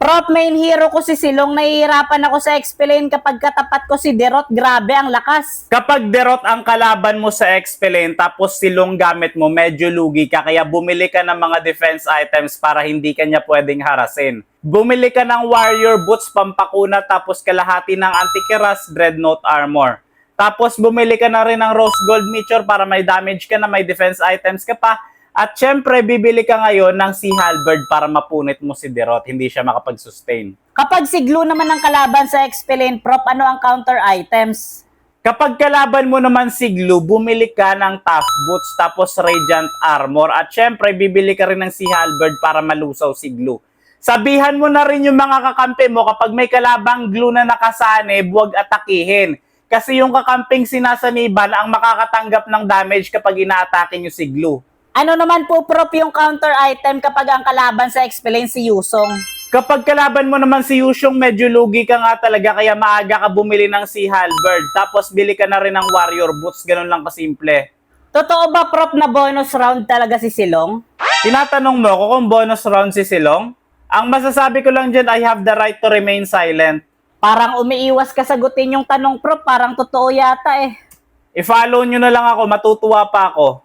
Prop, main hero ko si Silong. Nahihirapan ako sa explain kapag katapat ko si Derot. Grabe ang lakas. Kapag derot ang kalaban mo sa Expelin tapos silong gamit mo, medyo lugi ka. Kaya bumili ka ng mga defense items para hindi ka niya pwedeng harasin. Bumili ka ng warrior boots pampakuna tapos kalahati ng anti-keras dreadnought armor. Tapos bumili ka na rin ng rose gold meteor para may damage ka na, may defense items ka pa. At syempre, bibili ka ngayon ng Sea Halberd para mapunit mo si Derot, hindi siya makapag-sustain. Kapag si Glue naman ang kalaban sa explain, Prop, ano ang counter items? Kapag kalaban mo naman si Glue, bumili ka ng tough boots tapos radiant armor. At syempre, bibili ka rin ng Sea Halberd para malusaw si Glue. Sabihan mo na rin yung mga kakampi mo kapag may kalabang Glue na nakasane, huwag atakihin. Kasi yung kakamping sinasaniban ang makakatanggap ng damage kapag inaatake nyo si Glue. Ano naman po, Prop, yung counter item kapag ang kalaban sa explain si Yusong? Kapag kalaban mo naman si Yushong, medyo lugi ka nga talaga kaya maaga ka bumili ng Sea Halberd. Tapos bili ka na rin ng Warrior Boots, ganun lang kasimple. Totoo ba, Prop, na bonus round talaga si Silong? Tinatanong mo ako kung bonus round si Silong? Ang masasabi ko lang dyan, I have the right to remain silent. Parang umiiwas ka sagutin yung tanong, Prop. Parang totoo yata eh. I-follow nyo na lang ako, matutuwa pa ako.